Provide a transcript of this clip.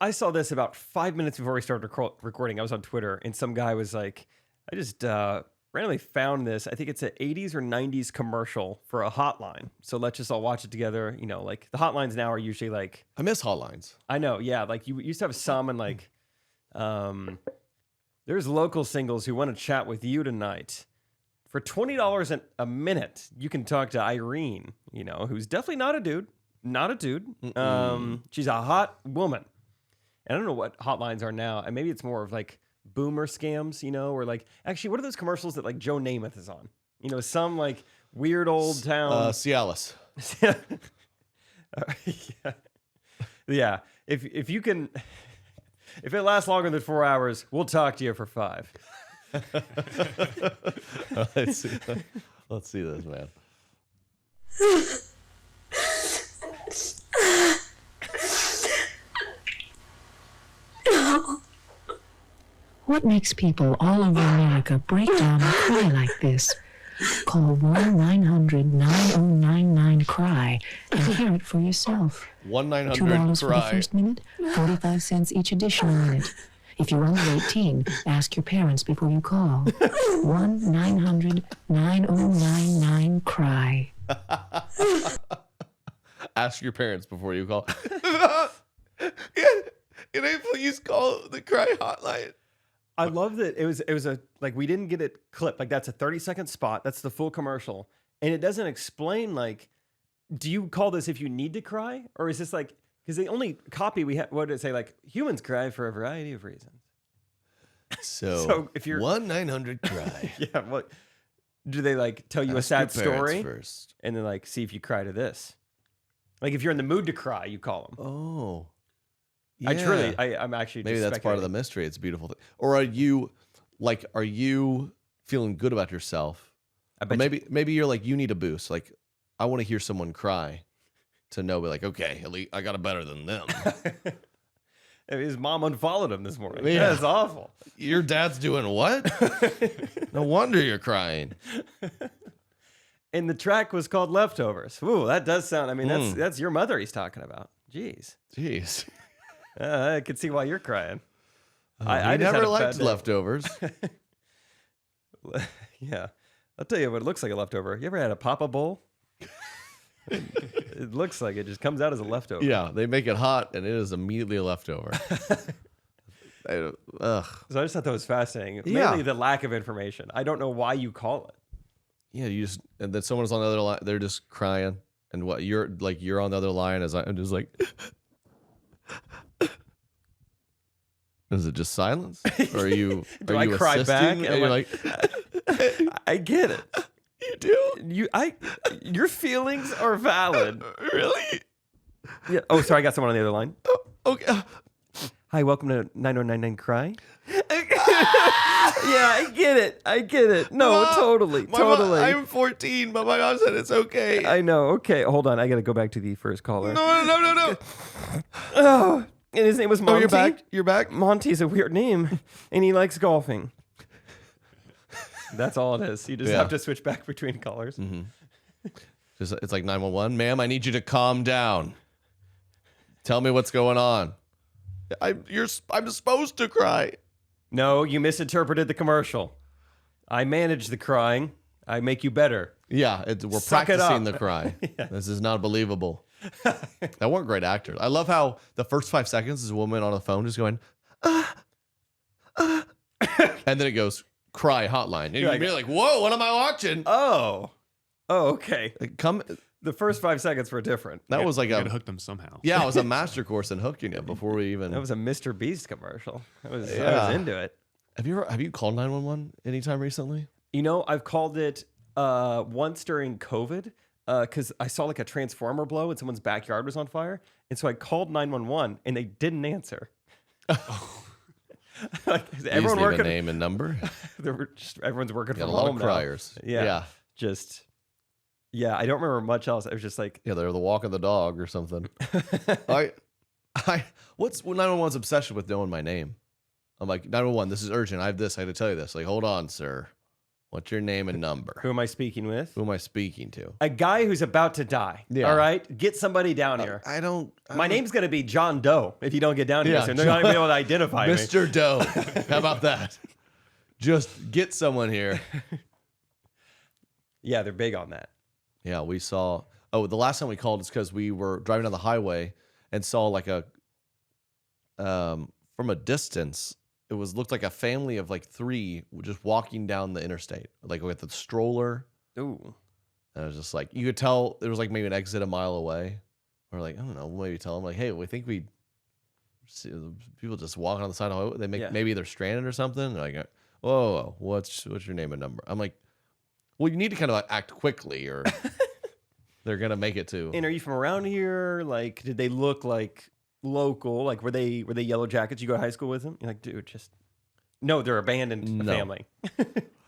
I saw this about 5 minutes before we started recording. I was on Twitter, and some guy was like, I just randomly found this. I think it's an 80s or 90s commercial for a hotline. So let's just all watch it together. You know, like the hotlines now are usually like... I miss hotlines. I know, yeah. Like you used to have some and like... there's local singles who want to chat with you tonight. For $20 a minute, you can talk to Irene, you know, who's definitely not a dude. Not a dude. She's a hot woman. And I don't know what hotlines are now. And maybe it's more of like boomer scams, you know, or like, actually, what are those commercials that like Joe Namath is on? You know, some like weird old town. Cialis. Yeah. Yeah. If you can, if it lasts longer than 4 hours, we'll talk to you for 5. Let's see this, man. What makes people all over America break down and cry like this? Call 1-900-9099-CRY and hear it for yourself. $2 for the first minute, 45 cents each additional minute. If you're under 18, ask your parents before you call. 1-900-9099-CRY. Ask your parents before you call. Can I please call the cry hotline? I love that it was a like we didn't get it clipped. Like that's a 30-second spot. That's the full commercial. And it doesn't explain like, do you call this if you need to cry? Or is this like, because the only copy we had, what did it say? Like humans cry for a variety of reasons. So if you're 1-900-CRY. Yeah, what do they like tell you a sad story first, and then like see if you cry to this? Like if you're in the mood to cry, you call them. Oh, yeah. I'm actually maybe that's part of the mystery. It's a beautiful thing. Or are you feeling good about yourself? Maybe you're like, you need a boost. Like I want to hear someone cry to know, be like, okay, at least I got it better than them. His mom unfollowed him this morning. Yeah. That's awful. Your dad's doing what? No wonder you're crying. And the track was called Leftovers. Ooh, that does sound, I mean, that's your mother he's talking about. Jeez. I could see why you're crying. I never liked leftovers. Yeah. I'll tell you what it looks like a leftover. You ever had a Papa Bowl? It looks like it just comes out as a leftover. Yeah, they make it hot and it is immediately a leftover. So I just thought that was fascinating. Mainly the lack of information. I don't know why you call it. Yeah, and then someone's on the other line, they're just crying. And what you're on the other line as I'm just like, is it just silence? Or are you Do I cry back? And you're like, I get it. You do? Your feelings are valid. Really? Yeah. Oh, sorry, I got someone on the other line. Oh, okay. Hi, welcome to 9099-CRY. Yeah, I get it. No, Mom, totally. I'm 14, but my mom said it's okay. I know. Okay, hold on. I got to go back to the first caller. No. Oh, and his name was Monty. Oh, you're back? Monty's a weird name, and he likes golfing. That's all it is. You just have to switch back between callers. Mm-hmm. It's like 911. Ma'am, I need you to calm down. Tell me what's going on. I'm supposed to cry. No, you misinterpreted the commercial. I manage the crying. I make you better. Yeah, we're practicing the cry. Yeah. This is not believable. That weren't great actors. I love how the first 5 seconds is a woman on the phone just going, and then it goes, cry hotline. And you're like, whoa, what am I watching? Oh, okay. The first 5 seconds were different. That was like to hook them somehow. Yeah, it was a master course in hooking it before we even. That was a Mr. Beast commercial. I was into it. Have you called 911 anytime recently? You know, I've called it once during COVID because I saw like a transformer blow and someone's backyard was on fire, and so I called 911 and they didn't answer. Like, everyone working a name and number. Everyone's working from home. A lot of criers. Yeah. I don't remember much else. It was just like, they're the walk of the dog or something. What's 911's obsession with knowing my name? I'm like, 911, this is urgent. I have this. I had to tell you this. Like, hold on, sir. What's your name and number? Who am I speaking with? Who am I speaking to? A guy who's about to die. Yeah. All right? Get somebody down here. My name's going to be John Doe if you don't get down here soon. They're not going to be able to identify me. Mr. Doe. How about that? Just get someone here. Yeah, they're big on that. Yeah, we saw... Oh, the last time we called is because we were driving down the highway and saw like a... from a distance... It looked like a family of like 3 just walking down the interstate, like with the stroller. Ooh. And I was just like, you could tell there was like maybe an exit a mile away. Or like, I don't know, maybe tell them like, hey, we think we see people just walking on the side of the highway. Maybe they're stranded or something. They're like, whoa, what's your name and number? I'm like, well, you need to kind of like act quickly or they're going to make it to. And are you from around here? Like, did they look like local? Like, were they yellow jackets? You go to high school with them? You're like, dude, just no, they're abandoned family.